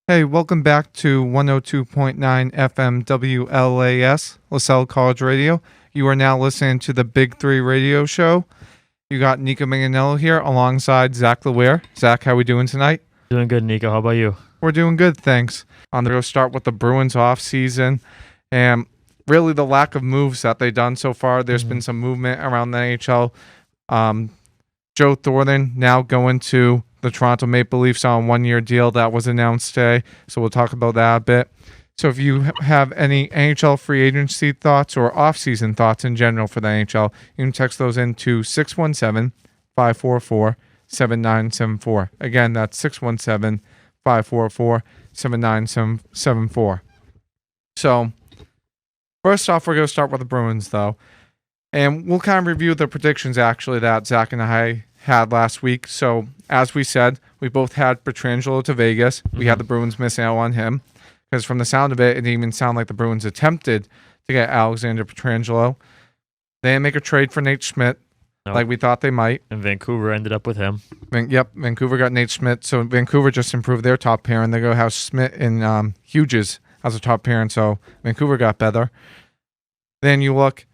Hey, welcome back to 102.9 FM WLAS, LaSalle College Radio. You are now listening to the Big Three Radio Show. You got Nico Manganello here alongside Zach LeWare. Zach, how we doing tonight? Doing good, Nico. How about you? We're doing good, thanks. We'll start with the Bruins off season and really the lack of moves that they've done so far. There's been some movement around the NHL. Joe Thornton now going to the Toronto Maple Leafs on a one-year deal that was announced today. So we'll talk about that a bit. So if you have any NHL free agency thoughts or off-season thoughts in general for the NHL, you can text those into 617-544-7974. Again, that's 617-544-7974. So first off, we're going to start with the Bruins, though. And we'll kind of review the predictions, actually, that Zach and I had last week. So, as we said, we both had Pietrangelo to Vegas. We had the Bruins missing out on him. Because from the sound of it, it didn't even sound like the Bruins attempted to get Alexander Pietrangelo. They didn't make a trade for Nate Schmidt like we thought they might. And Vancouver ended up with him. Vancouver got Nate Schmidt. So, Vancouver just improved their top pairing. They go have Schmidt and Hughes as a top pairing. So, Vancouver got better. Then you look...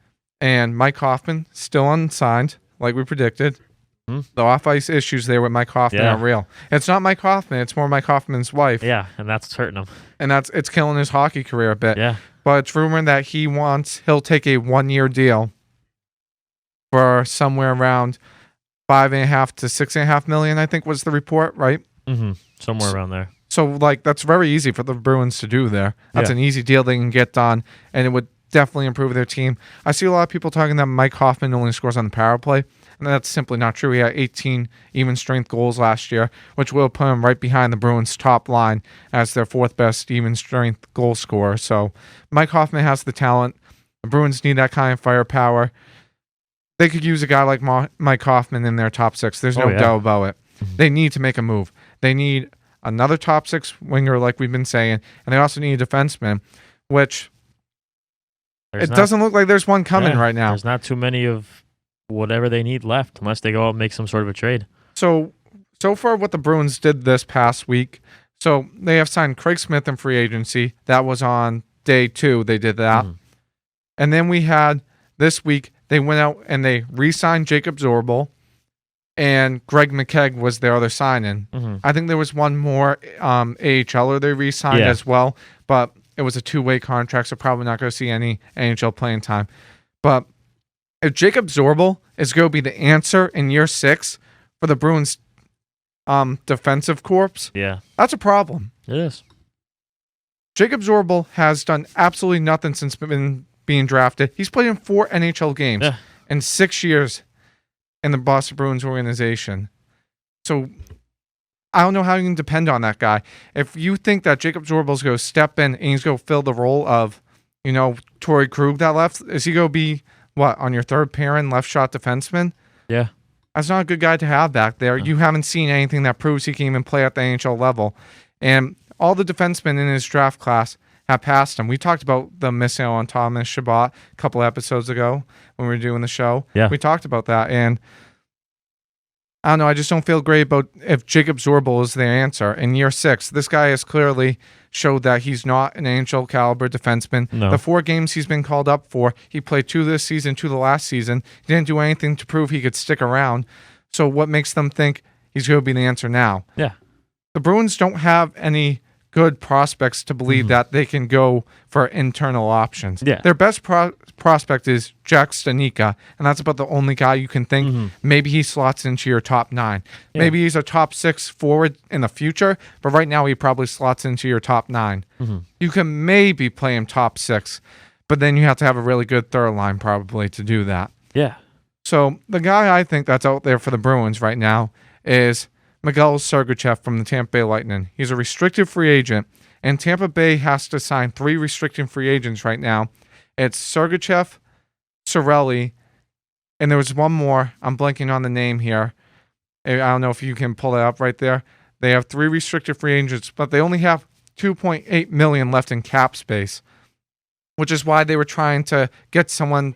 And Mike Hoffman, still unsigned, like we predicted. The off-ice issues there with Mike Hoffman are real. It's not Mike Hoffman. It's more Mike Hoffman's wife. Yeah, and that's hurting him. And it's killing his hockey career a bit. Yeah. But it's rumored that he'll take a one-year deal for somewhere around $5.5 to $6.5 million, I think was the report, right? Mm-hmm. Somewhere around there. So, that's very easy for the Bruins to do there. That's an easy deal they can get done, and it would definitely improve their team. I see a lot of people talking that Mike Hoffman only scores on the power play, and that's simply not true. He had 18 even strength goals last year, which will put him right behind the Bruins' top line as their fourth best even strength goal scorer. So Mike Hoffman has the talent. The Bruins need that kind of firepower. They could use a guy like Mike Hoffman in their top six. There's no doubt about it. They need to make a move. They need another top six winger, like we've been saying, and they also need a defenseman, which... doesn't look like there's one coming right now. There's not too many of whatever they need left unless they go out and make some sort of a trade. So far what the Bruins did this past week, so they have signed Craig Smith in free agency. That was on day 2. They did that. And then we had this week, they went out and they re-signed Jacob Zorbel, and Greg McKegg was their other signing. I think there was one more AHLer they re-signed as well, but it was a 2-way contract, so probably not going to see any NHL playing time. But if Jacob Zorbel is going to be the answer in year 6 for the Bruins' defensive corps, that's a problem. It is. Jacob Zorbel has done absolutely nothing since being drafted. He's played in 4 NHL games in 6 years in the Boston Bruins organization. So... I don't know how you can depend on that guy. If you think that Jacob Zorbel's going to step in and he's going to fill the role of, Torrey Krug that left, is he going to be, on your third pairing left shot defenseman? Yeah. That's not a good guy to have back there. You haven't seen anything that proves he can even play at the NHL level. And all the defensemen in his draft class have passed him. We talked about the missing on Thomas Chabot a couple episodes ago when we were doing the show. Yeah. We talked about that, and I don't know. I just don't feel great about if Jacob Zorbel is the answer. In year 6, this guy has clearly showed that he's not an NHL caliber defenseman. No. The 4 games he's been called up for, he played 2 this season, 2 the last season. He didn't do anything to prove he could stick around. So what makes them think he's going to be the answer now? Yeah. The Bruins don't have any good prospects to believe that they can go for internal options. Yeah. Their best prospect is Jack Stanika, and that's about the only guy you can think maybe he slots into your top 9. Yeah. Maybe he's a top 6 forward in the future, but right now he probably slots into your top 9. You can maybe play him top 6, but then you have to have a really good third line probably to do that. Yeah. So the guy I think that's out there for the Bruins right now is Miguel Sergachev from the Tampa Bay Lightning. He's a restricted free agent, and Tampa Bay has to sign 3 restricted free agents right now. It's Sergachev, Cirelli, and there was one more. I'm blanking on the name here. I don't know if you can pull it up right there. They have 3 restricted free agents, but they only have $2.8 million left in cap space, which is why they were trying to get someone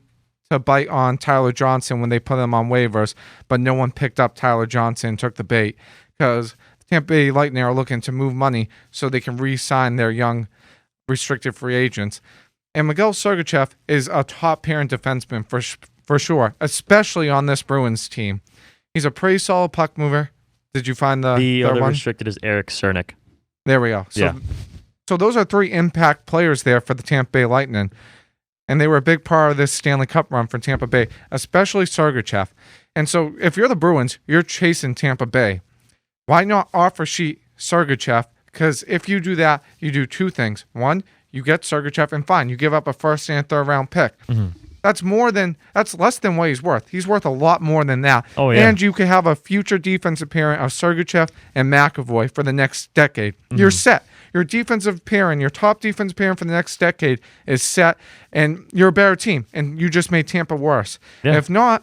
to bite on Tyler Johnson when they put him on waivers, but no one picked up Tyler Johnson and took the bait because Tampa Bay Lightning are looking to move money so they can re-sign their young restricted free agents. And Miguel Sergachev is a top pairing defenseman for sure, especially on this Bruins team. He's a pretty solid puck mover. Did you find the other one? restricted is Eric Cernak. There we go. So those are 3 impact players there for the Tampa Bay Lightning. And they were a big part of this Stanley Cup run for Tampa Bay, especially Sergachev. And so if you're the Bruins, you're chasing Tampa Bay. Why not offer sheet Sergachev? Because if you do that, you do 2 things. One, you get Sergachev, and fine, you give up a first and third round pick. Mm-hmm. That's less than what he's worth. He's worth a lot more than that. Oh, yeah. And you could have a future defensive pairing of Sergachev and McAvoy for the next decade. Mm-hmm. You're set. Your defensive pairing, your top defensive pairing for the next decade is set, and you're a better team, and you just made Tampa worse. Yeah. If not,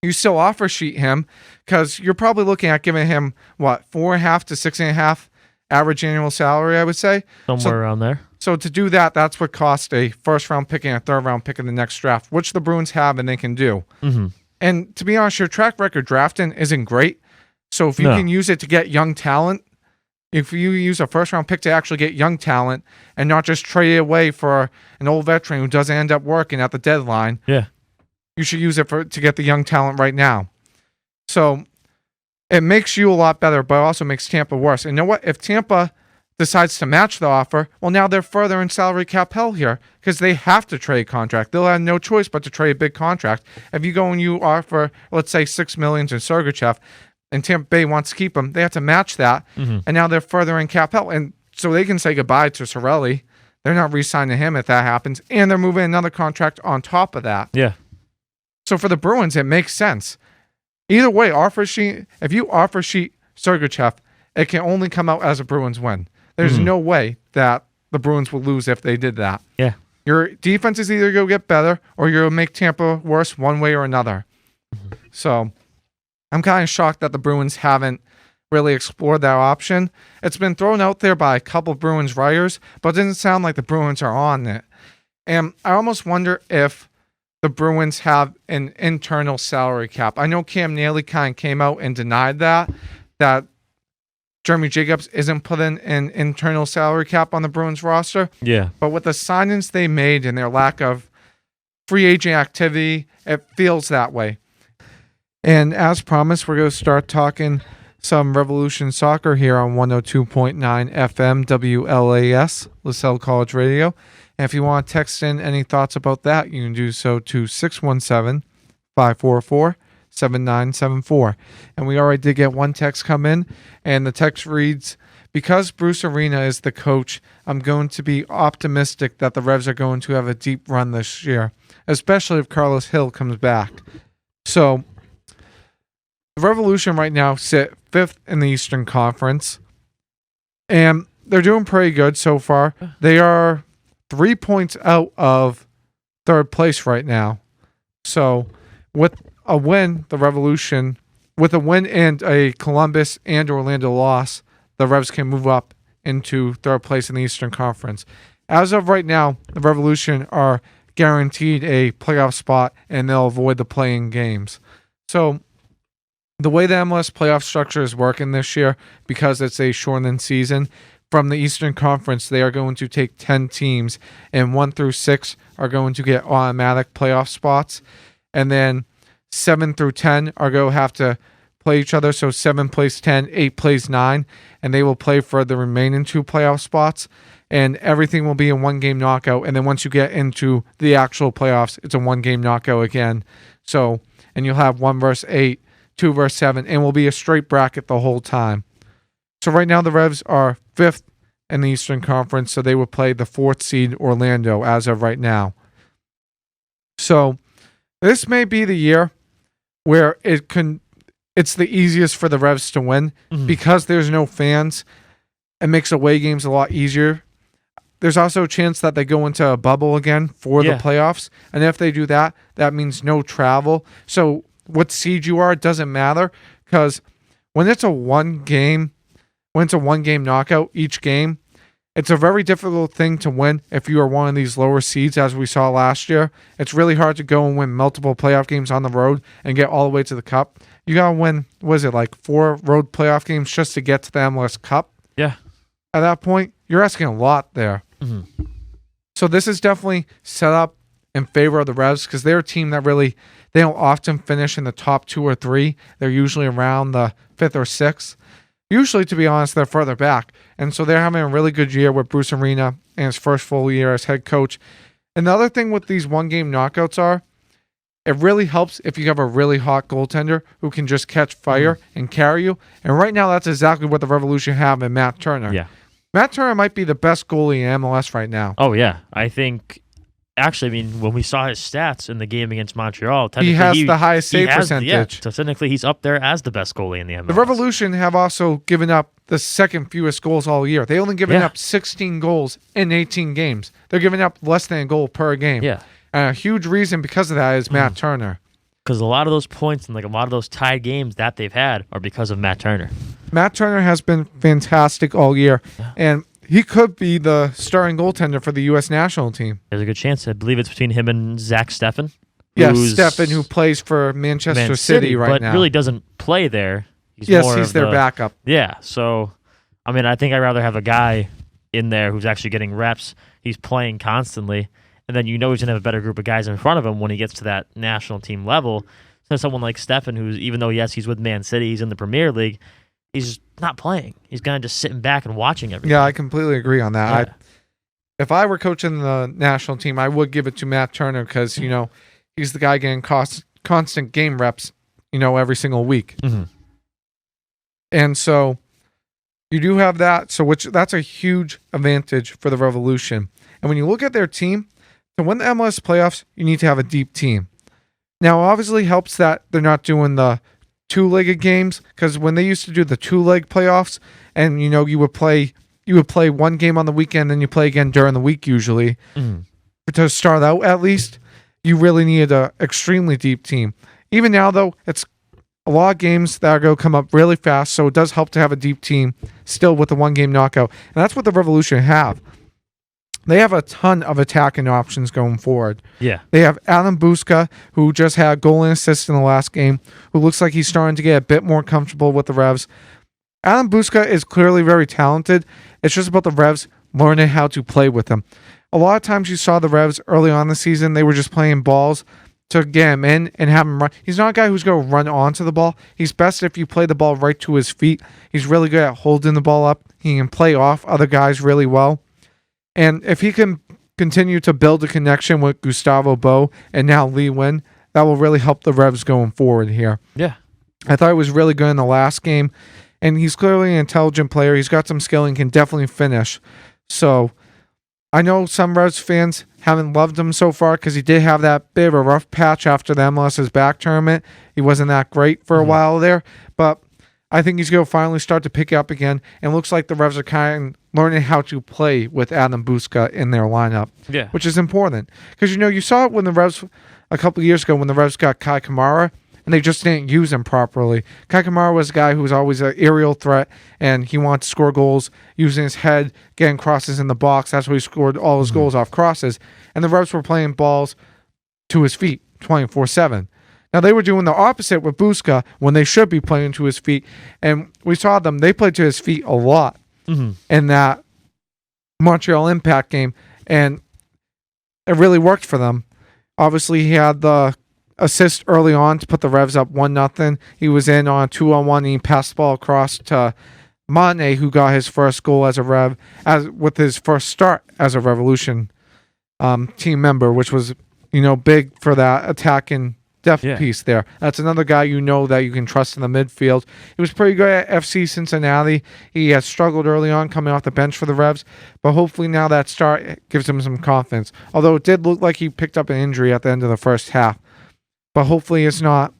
you still offer sheet him because you're probably looking at giving him, 4.5 to 6.5 average annual salary, I would say. Somewhere around there. So to do that, that's what cost a first-round pick and a third-round pick in the next draft, which the Bruins have and they can do. Mm-hmm. And to be honest, your track record drafting isn't great. So if you can use it to get young talent, if you use a first-round pick to actually get young talent and not just trade it away for an old veteran who doesn't end up working at the deadline, you should use it to get the young talent right now. So it makes you a lot better, but it also makes Tampa worse. And you know what? If Tampa decides to match the offer, well, now they're further in salary cap hell here because they have to trade contract. They'll have no choice but to trade a big contract. If you go and you offer, let's say, $6 million to Sergachev, and Tampa Bay wants to keep him, they have to match that, and now they're further in cap hell. And so they can say goodbye to Cirelli. They're not re-signing him if that happens, and they're moving another contract on top of that. Yeah. So for the Bruins, it makes sense. Either way, if you offer sheet Sergachev, it can only come out as a Bruins win. There's no way that the Bruins will lose if they did that. Yeah. Your defense is either going to get better or you're going to make Tampa worse one way or another. So I'm kind of shocked that the Bruins haven't really explored that option. It's been thrown out there by a couple of Bruins writers, but it doesn't sound like the Bruins are on it. And I almost wonder if the Bruins have an internal salary cap. I know Cam Neely kind of came out and denied that Jeremy Jacobs isn't putting an internal salary cap on the Bruins roster. Yeah. But with the signings they made and their lack of free agent activity, it feels that way. And as promised, we're going to start talking some Revolution Soccer here on 102.9 FM WLAS, LaSalle College Radio. And if you want to text in any thoughts about that, you can do so to 617-544-7974. And we already did get one text come in, and the text reads, because Bruce Arena is the coach, I'm going to be optimistic that the Revs are going to have a deep run this year, especially if Carlos Hill comes back. So the Revolution right now sit 5th in the Eastern Conference, and they're doing pretty good so far. They are 3 points out of 3rd place right now. So with a win, the Revolution, with a win and a Columbus and Orlando loss, the Revs can move up into 3rd place in the Eastern Conference. As of right now, the Revolution are guaranteed a playoff spot, and they'll avoid the play-in games. So the way the MLS playoff structure is working this year, because it's a shortened season, from the Eastern Conference, they are going to take 10 teams, and 1 through 6 are going to get automatic playoff spots. And then 7 through 10 are going to have to play each other. So 7 plays 10, 8 plays 9, and they will play for the remaining 2 playoff spots. And everything will be a 1-game knockout. And then once you get into the actual playoffs, it's a 1-game knockout again. So, and you'll have 1 versus 8, 2 versus 7, and will be a straight bracket the whole time. So right now the Revs are 5th in the Eastern Conference, so they will play the 4th seed Orlando as of right now. So this may be the year where it's the easiest for the Revs to win because there's no fans. It makes away games a lot easier. There's also a chance that they go into a bubble again for the playoffs, and if they do that, that means no travel. So what seed you are, it doesn't matter, because when it's a 1-game knockout each game, it's a very difficult thing to win if you are one of these lower seeds, as we saw last year. It's really hard to go and win multiple playoff games on the road and get all the way to the cup You got to win, was it like 4 road playoff games just to get to the MLS Cup? Yeah. At that point, you're asking a lot there. Mm-hmm. So this is definitely set up in favor of the Revs because they're a team that really, they don't often finish in the top 2 or 3. They're usually around the 5th or 6th. Usually, to be honest, they're further back. And so they're having a really good year with Bruce Arena and his first full year as head coach. Another thing with these one-game knockouts are, it really helps if you have a really hot goaltender who can just catch fire and carry you. And right now, that's exactly what the Revolution have in Matt Turner. Yeah. Matt Turner might be the best goalie in MLS right now. Oh, yeah. I think, actually, I mean, when we saw his stats in the game against Montreal, He has the highest save percentage. Yeah, so technically, he's up there as the best goalie in the MLS. The Revolution have also given up the second fewest goals all year. They only given up 16 goals in 18 games. They're giving up less than a goal per game. Yeah. And a huge reason because of that is Matt Turner. Because a lot of those points and like a lot of those tied games that they've had are because of Matt Turner. Matt Turner has been fantastic all year, and he could be the starting goaltender for the U.S. national team. There's a good chance. I believe it's between him and Zach Steffen. Yes, Steffen, who plays for Manchester City right but now. But really doesn't play there. He's their backup. Yeah, so, I mean, I think I'd rather have a guy in there who's actually getting reps. He's playing constantly, and then you know he's going to have a better group of guys in front of him when he gets to that national team level. So someone like Steffen, who's, even though, yes, he's with Man City, he's in the Premier League, he's not playing. He's kind of just sitting back and watching everything. Yeah, I completely agree on that. Yeah. If I were coaching the national team, I would give it to Matt Turner because, you know, he's the guy getting constant game reps, you know, every single week. Mm-hmm. And so you do have that. So that's a huge advantage for the Revolution. And when you look at their team, to win the MLS playoffs, you need to have a deep team. Now, obviously helps that they're not doing the 2-legged games, because when they used to do the 2-leg playoffs, and, you know, you would play one game on the weekend, then you play again during the week usually. Mm-hmm. But to start out, at least, you really needed an extremely deep team. Even now, though, it's a lot of games that are going to come up really fast, so it does help to have a deep team still with the one-game knockout. And that's what the Revolution have. They have a ton of attacking options going forward. Yeah. They have Adam Buska, who just had a goal and assist in the last game, who looks like he's starting to get a bit more comfortable with the Revs. Adam Buska is clearly very talented. It's just about the Revs learning how to play with him. A lot of times you saw the Revs early on in the season, they were just playing balls to get him in and have him run. He's not a guy who's going to run onto the ball. He's best if you play the ball right to his feet. He's really good at holding the ball up. He can play off other guys really well. And if he can continue to build a connection with Gustavo Bo and now Lee Win, that will really help the Revs going forward here. Yeah. I thought he was really good in the last game, and he's clearly an intelligent player. He's got some skill and can definitely finish. So I know some Revs fans haven't loved him so far because he did have that bit of a rough patch after the MLS's back tournament. He wasn't that great for a while there, but I think he's going to finally start to pick up again, and looks like the Revs are kind of learning how to play with Adam Buska in their lineup, which is important. Because, you know, you saw it when the Revs, a couple of years ago, when the Revs got Kai Kamara, and they just didn't use him properly. Kai Kamara was a guy who was always an aerial threat, and he wanted to score goals using his head, getting crosses in the box. That's where he scored all his goals off crosses. And the Revs were playing balls to his feet 24/7. Now, they were doing the opposite with Buska when they should be playing to his feet. And we saw them, they played to his feet a lot in that Montreal Impact game. And it really worked for them. Obviously, he had the assist early on to put the Revs up 1-0. He was in on 2-on-1, and he passed the ball across to Mane, who got his first goal as a Rev, with his first start as a Revolution team member, which was, you know, big for that attacking depth piece there. That's another guy you know that you can trust in the midfield. He was pretty good at FC Cincinnati. He has struggled early on coming off the bench for the Revs, but hopefully now that start gives him some confidence. Although it did look like he picked up an injury at the end of the first half. But hopefully it's not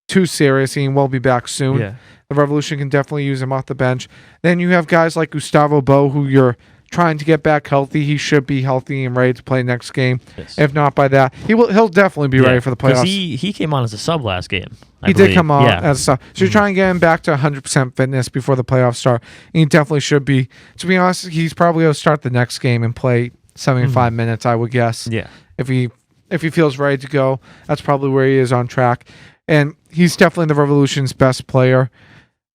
too serious. He will be back soon. Yeah. The Revolution can definitely use him off the bench. Then you have guys like Gustavo Bo, who you're trying to get back healthy. He should be healthy and ready to play next game. Yes. If not by that, he'll definitely be ready for the playoffs. He came on as a sub last game. He did come on as a sub. So you're trying to get him back to 100% fitness before the playoffs start. And he definitely should be. To be honest, he's probably going to start the next game and play 75 minutes, I would guess. Yeah. If he feels ready to go, that's probably where he is on track. And he's definitely the Revolution's best player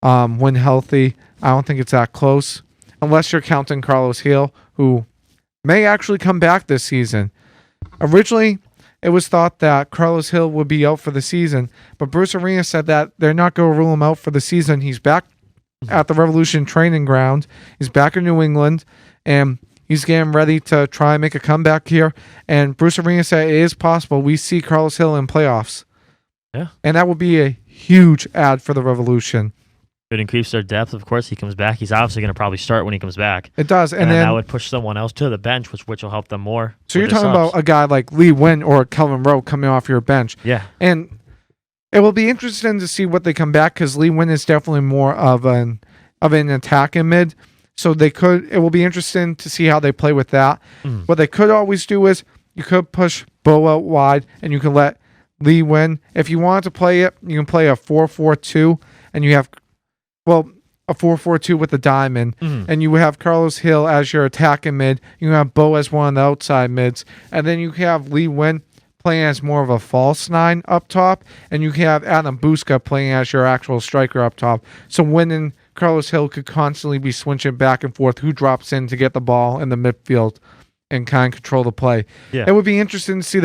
when healthy. I don't think it's that close. Unless you're counting Carlos Hill, who may actually come back this season. Originally, it was thought that Carlos Hill would be out for the season, but Bruce Arena said that they're not going to rule him out for the season. He's back at the Revolution training ground. He's back in New England, and he's getting ready to try and make a comeback here. And Bruce Arena said it is possible we see Carlos Hill in playoffs. Yeah. And that would be a huge add for the Revolution. It increases their depth, of course. He comes back. He's obviously going to probably start when he comes back. It does. And then that would push someone else to the bench, which will help them more. So you're talking about a guy like Lee Wynn or Kelvin Rowe coming off your bench. Yeah. And it will be interesting to see what they come back, because Lee Wynn is definitely more of an attacking mid. So it will be interesting to see how they play with that. What they could always do is you could push Bo out wide and you can let Lee Wynn. If you wanted to play it, you can play a 4-4-2 and you have a 4-4-2 with the diamond, and you have Carlos Hill as your attacking mid. You have Bo as one of the outside mids, and then you have Lee Wynn playing as more of a false nine up top, and you have Adam Buska playing as your actual striker up top. So Wynn and Carlos Hill could constantly be switching back and forth who drops in to get the ball in the midfield and kind of control the play. Yeah. It would be interesting to see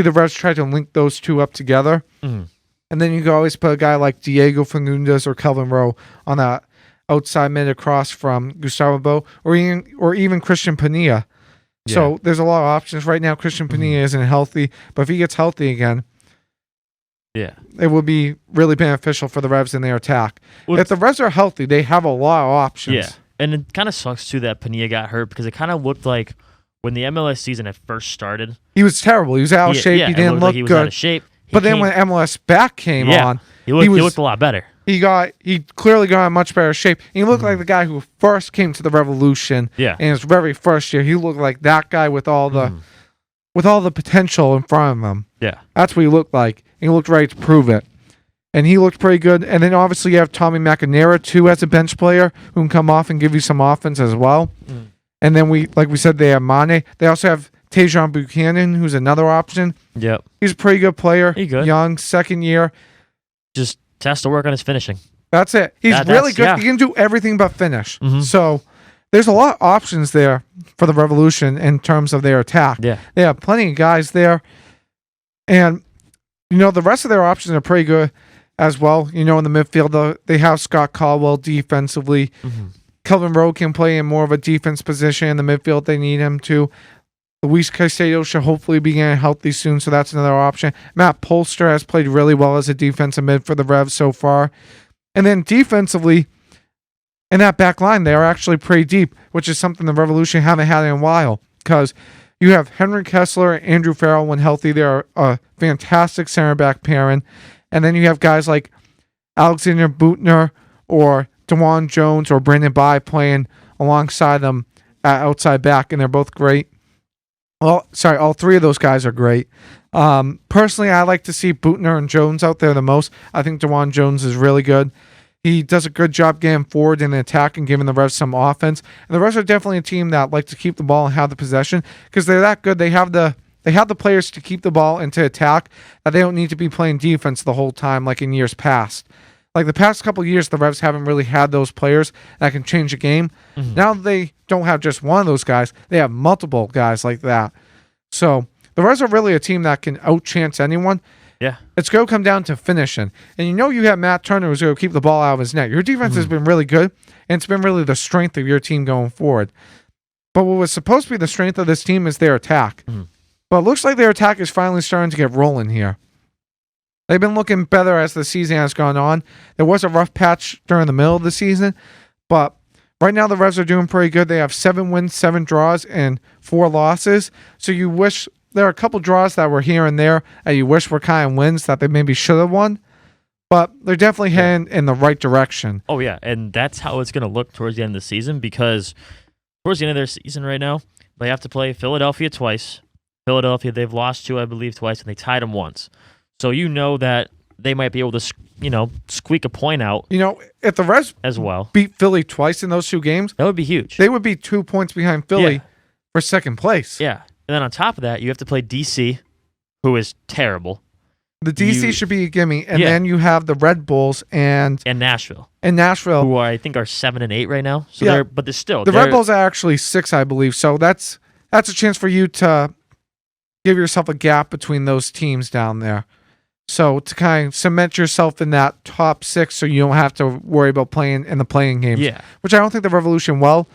the Revs try to link those two up together. And then you can always put a guy like Diego Fagundes or Kelvin Rowe on that outside mid across from Gustavo Bo or even Christian Padilla. Yeah. So there's a lot of options. Right now, Christian Padilla isn't healthy, but if he gets healthy again, it will be really beneficial for the Revs in their attack. If the Revs are healthy, they have a lot of options. Yeah, and it kind of sucks, too, that Padilla got hurt, because it kind of looked like when the MLS season had first started, he was terrible. He was out of shape. He didn't look he was good. Out of shape. But then when MLS back came on, he looked a lot better. He clearly got in much better shape. He looked like the guy who first came to the Revolution in his very first year. He looked like that guy with all the potential in front of him. Yeah. That's what he looked like. He looked ready to prove it. And he looked pretty good. And then obviously you have Tommy McInerney too as a bench player who can come off and give you some offense as well. And then like we said, they have Mane. They also have Tajon Buchanan, who's another option. Yep. He's a pretty good player. He's good. Young, second year. Just has to work on his finishing. That's it. He's really good. Yeah. He can do everything but finish. So there's a lot of options there for the Revolution in terms of their attack. Yeah. They have plenty of guys there. And, the rest of their options are pretty good as well. In the midfield, they have Scott Caldwell defensively. Kelvin Rowe can play in more of a defense position in the midfield. They need him to. Luis Caicedo should hopefully be getting healthy soon, so that's another option. Matt Polster has played really well as a defensive mid for the Revs so far. And then defensively, in that back line, they are actually pretty deep, which is something the Revolution haven't had in a while, because you have Henry Kessler and Andrew Farrell when healthy. They're a fantastic center back pairing. And then you have guys like Alexander Butner or DeJuan Jones or Brandon Bye playing alongside them at outside back, and they're both great. All three of those guys are great. Personally, I like to see Butner and Jones out there the most. I think DeJuan Jones is really good. He does a good job getting forward in the attack and giving the Revs some offense. And the Revs are definitely a team that like to keep the ball and have the possession because they're that good. They have the players to keep the ball and to attack that they don't need to be playing defense the whole time like in years past. Like the past couple of years, the Revs haven't really had those players that can change a game. Now they don't have just one of those guys. They have multiple guys like that. So the Revs are really a team that can outchance anyone. Yeah. It's going to come down to finishing. And you have Matt Turner who's going to keep the ball out of his net. Your defense has been really good, and it's been really the strength of your team going forward. But what was supposed to be the strength of this team is their attack. But it looks like their attack is finally starting to get rolling here. They've been looking better as the season has gone on. There was a rough patch during the middle of the season, but right now the Revs are doing pretty good. They have 7 wins, 7 draws, and 4 losses. So you wish there are a couple draws that were here and there that you wish were kind of wins that they maybe should have won, but they're definitely heading in the right direction. Oh, yeah, and that's how it's going to look towards the end of the season because towards the end of their season right now, they have to play Philadelphia twice. Philadelphia, they've lost to, I believe, twice, and they tied them once. So you know that they might be able to, squeak a point out. If the Revs as well beat Philly twice in those 2 games, that would be huge. They would be 2 points behind Philly for second place. Yeah. And then on top of that, you have to play DC, who is terrible. The DC should be a gimme, and Yeah. then you have the Red Bulls and Nashville, Nashville. who I think are 7 and 8 right now. So Yeah. but they're still The Red Bulls are actually 6, I believe. So that's a chance for you to give yourself a gap between those teams down there. So to kind of cement yourself in that top 6, so you don't have to worry about playing in the playing games. Yeah. Which I don't think the Revolution will.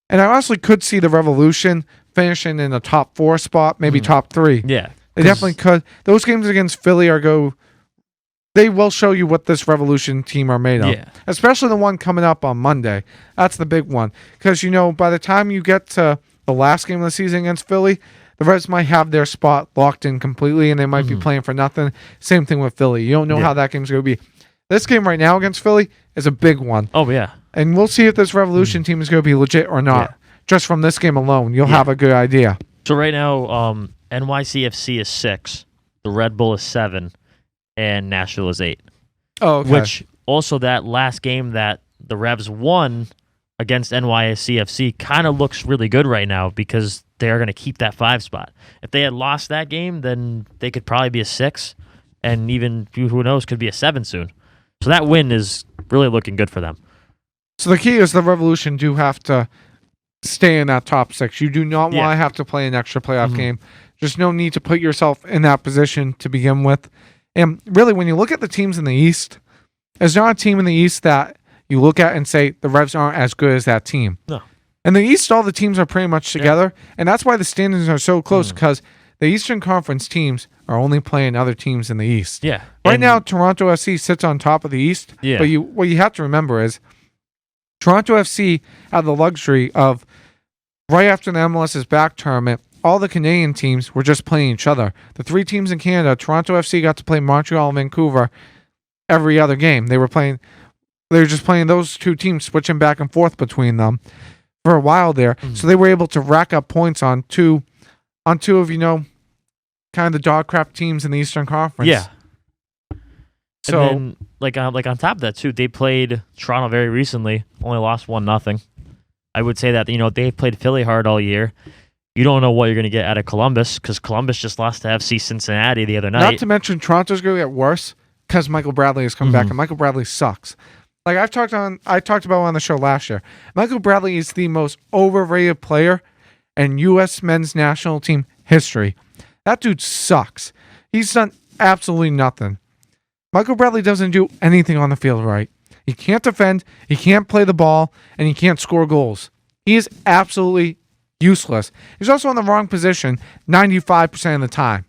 And I honestly could see the Revolution finishing in the top 4 spot, maybe top 3. Yeah. They definitely could. Those games against Philly they will show you what this Revolution team are made of. Yeah. Especially the one coming up on Monday. That's the big one. Because, by the time you get to the last game of the season against Philly, the Reds might have their spot locked in completely, and they might be playing for nothing. Same thing with Philly. You don't know how that game's going to be. This game right now against Philly is a big one. Oh, yeah. And we'll see if this Revolution team is going to be legit or not. Yeah. Just from this game alone, you'll have a good idea. So right now, NYCFC is 6, the Red Bull is 7, and Nashville is 8. Oh, okay. Which also that last game that the Revs won against NYCFC kind of looks really good right now because they are going to keep that 5 spot. If they had lost that game, then they could probably be a 6, and even, who knows, could be a 7 soon. So that win is really looking good for them. So the key is the Revolution do have to stay in that top 6. You do not want to have to play an extra playoff game. There's no need to put yourself in that position to begin with. And really, when you look at the teams in the East, there's not a team in the East that you look at and say the Revs aren't as good as that team. No. In the East, all the teams are pretty much together, and that's why the standings are so close, because the Eastern Conference teams are only playing other teams in the East. Yeah. Right now, Toronto FC sits on top of the East, but what you have to remember is Toronto FC had the luxury of, right after the MLS's back tournament, all the Canadian teams were just playing each other. The 3 teams in Canada, Toronto FC got to play Montreal and Vancouver every other game. They were just playing those 2 teams, switching back and forth between them for a while there. So they were able to rack up points on two of, kind of the dog crap teams in the Eastern Conference. Yeah. So, and then, on top of that too, they played Toronto very recently. Only lost 1-0. I would say that they've played Philly hard all year. You don't know what you're going to get out of Columbus because Columbus just lost to FC Cincinnati the other night. Not to mention Toronto's going to get worse because Michael Bradley has come back, and Michael Bradley sucks. Like I talked about on the show last year. Michael Bradley is the most overrated player in U.S. men's national team history. That dude sucks. He's done absolutely nothing. Michael Bradley doesn't do anything on the field right. He can't defend, he can't play the ball, and he can't score goals. He is absolutely useless. He's also in the wrong position 95% of the time.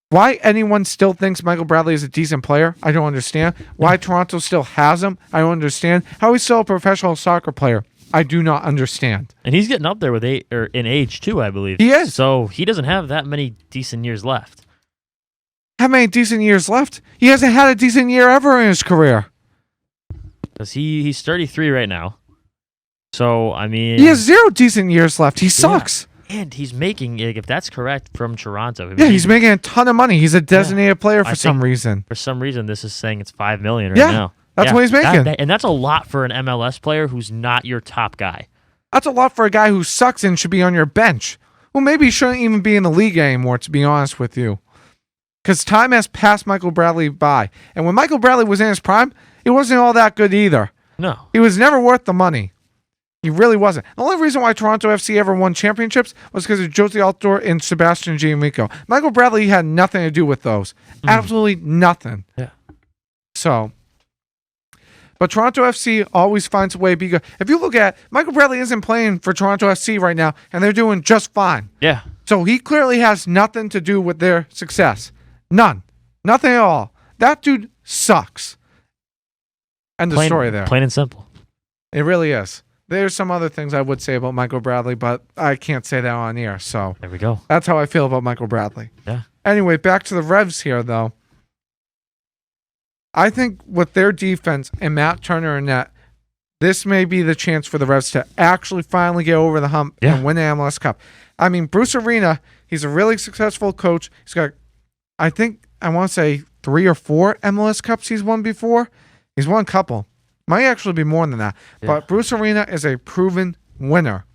Why anyone still thinks Michael Bradley is a decent player, I don't understand. Why Toronto still has him, I don't understand. How he's still a professional soccer player, I do not understand. And he's getting up there with in age too, I believe. He is. So he doesn't have that many decent years left. How many decent years left? He hasn't had a decent year ever in his career. Because he's 33 right now. So, I mean... He has 0 decent years left. He sucks. Yeah. And he's making, if that's correct, from Toronto. Yeah, he's making a ton of money. He's a designated player for some reason. For some reason, this is saying it's $5 million right now. That's what he's making. And that's a lot for an MLS player who's not your top guy. That's a lot for a guy who sucks and should be on your bench. Well, maybe he shouldn't even be in the league anymore, to be honest with you. Because time has passed Michael Bradley by. And when Michael Bradley was in his prime, it wasn't all that good either. No. He was never worth the money. He really wasn't. The only reason why Toronto FC ever won championships was because of Josie Altidore and Sebastian Gianmico. Michael Bradley had nothing to do with those. Absolutely nothing. Yeah. So, but Toronto FC always finds a way to be good. If you look at Michael Bradley isn't playing for Toronto FC right now, and they're doing just fine. Yeah. So he clearly has nothing to do with their success. None. Nothing at all. That dude sucks. End of story there. Plain and simple. It really is. There's some other things I would say about Michael Bradley, but I can't say that on air. So there we go. That's how I feel about Michael Bradley. Yeah. Anyway, back to the Revs here, though. I think with their defense and Matt Turner and net, this may be the chance for the Revs to actually finally get over the hump and win the MLS Cup. I mean, Bruce Arena, he's a really successful coach. He's got, I want to say 3 or 4 MLS Cups he's won before. He's won a couple. Might actually be more than that. Yeah. But Bruce Arena is a proven winner.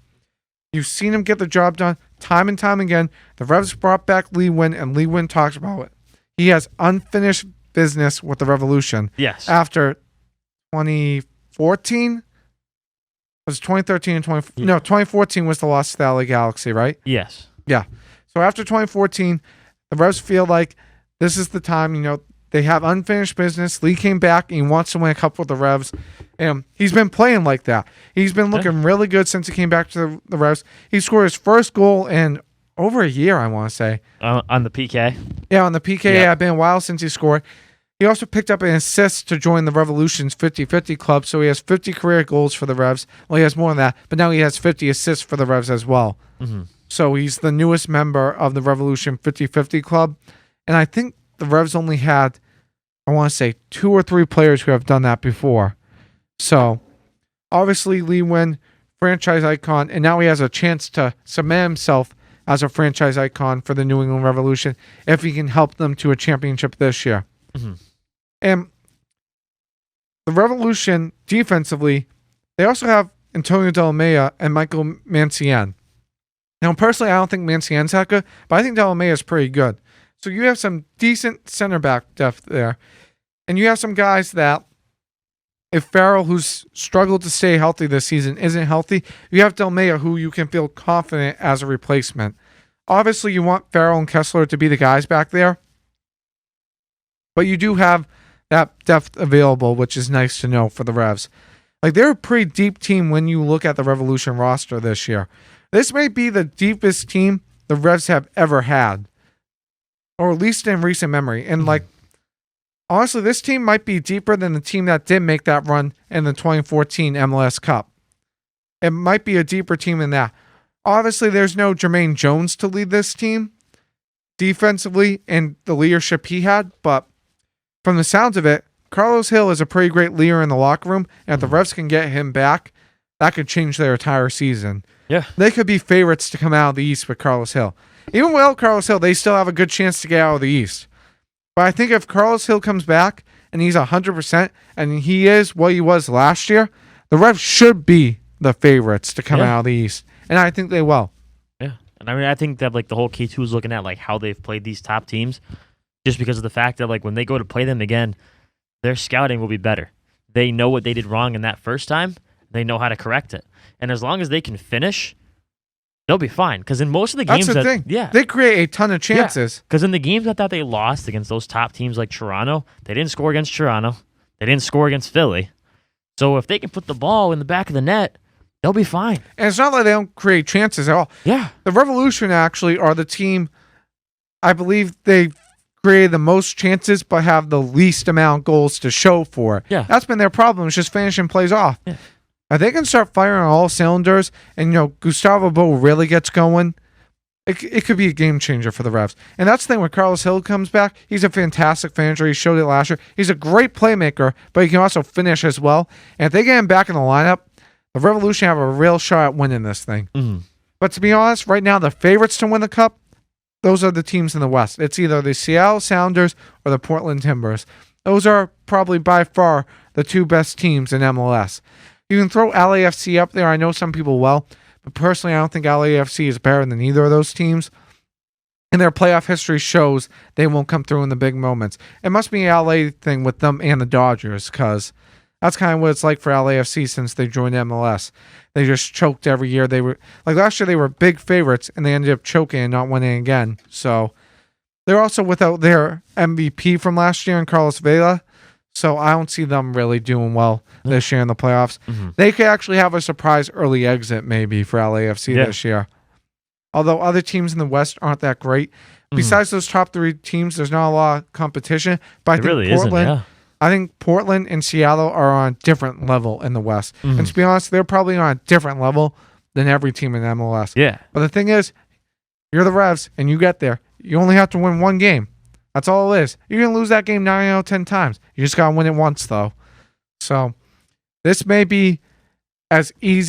You've seen him get the job done time and time again. The Revs brought back Lee Wynn, and Lee Wynn talks about it. he has unfinished business with the Revolution. Yes. After 2014, it was 2013 and 2014 was the loss to the LA Galaxy, right? Yes. Yeah. So after 2014, the Revs feel like this is the time, they have unfinished business. Lee came back and he wants to win a cup with the Revs. And he's been playing like that. He's been looking really good since he came back to the Revs. He scored his first goal in over a year, I want to say. On the PK? Yeah, on the PK. Yeah, it's been a while since he scored. He also picked up an assist to join the Revolution's 50-50 club, so he has 50 career goals for the Revs. Well, he has more than that, but now he has 50 assists for the Revs as well. Mm-hmm. So he's the newest member of the Revolution 50-50 club. And I think the Revs only had, I want to say, 2 or 3 players who have done that before. So obviously Lee Nguyen, franchise icon, and now he has a chance to cement himself as a franchise icon for the New England Revolution if he can help them to a championship this year. Mm-hmm. And the Revolution, defensively, they also have Antonio Delamea and Michael Mancien. Now, personally, I don't think Mancien's that good, but I think Delamea is pretty good. So you have some decent center back depth there. And you have some guys that, if Farrell, who's struggled to stay healthy this season, isn't healthy, you have Delamea, who you can feel confident as a replacement. Obviously, you want Farrell and Kessler to be the guys back there, but you do have that depth available, which is nice to know for the Revs. Like, they're a pretty deep team when you look at the Revolution roster this year. This may be the deepest team the Revs have ever had, or at least in recent memory. And, honestly, this team might be deeper than the team that did make that run in the 2014 MLS Cup. It might be a deeper team than that. Obviously, there's no Jermaine Jones to lead this team defensively and the leadership he had, but from the sounds of it, Carlos Hill is a pretty great leader in the locker room, and if the Revs can get him back, that could change their entire season. Yeah. They could be favorites to come out of the East with Carlos Hill. Even without Carlos Hill, they still have a good chance to get out of the East. But I think if Carlos Hill comes back and he's 100% and he is what he was last year, the Revs should be the favorites to come out of the East. And I think they will. Yeah. And I think that the whole K2 is looking at how they've played these top teams, just because of the fact that when they go to play them again, their scouting will be better. They know what they did wrong in that first time. They know how to correct it. And as long as they can finish, they'll be fine. Because in most of the games, that's the thing. Yeah, they create a ton of chances. Because in the games that they lost against those top teams like Toronto, they didn't score against Toronto. They didn't score against Philly. So if they can put the ball in the back of the net, they'll be fine. And it's not like they don't create chances at all. Yeah. The Revolution actually are the team, I believe they created the most chances but have the least amount of goals to show for it. Yeah. That's been their problem. It's just finishing plays off. Yeah. If they can start firing on all cylinders and, Gustavo Bo really gets going, it could be a game changer for the Revs. And that's the thing, when Carlos Hill comes back, he's a fantastic finisher. He showed it last year. He's a great playmaker, but he can also finish as well. And if they get him back in the lineup, the Revolution have a real shot at winning this thing. Mm-hmm. But to be honest, right now, the favorites to win the Cup, those are the teams in the West. It's either the Seattle Sounders or the Portland Timbers. Those are probably by far the 2 best teams in MLS. You can throw LAFC up there. I know some people will, but personally, I don't think LAFC is better than either of those teams. And their playoff history shows they won't come through in the big moments. It must be an LA thing with them and the Dodgers, because that's kind of what it's like for LAFC since they joined MLS. They just choked every year. They were last year they were big favorites and they ended up choking and not winning again. So they're also without their MVP from last year in Carlos Vela. So I don't see them really doing well this year in the playoffs. Mm-hmm. They could actually have a surprise early exit maybe for LAFC this year. Although other teams in the West aren't that great. Besides those top 3 teams, there's not a lot of competition. But I think really Portland, I think Portland and Seattle are on a different level in the West. Mm-hmm. And to be honest, they're probably on a different level than every team in MLS. Yeah. But the thing is, you're the Revs and you get there. You only have to win 1 game. That's all it is. You're going to lose that game 9 out of 10 times. You just got to win it once, though. So this may be as easy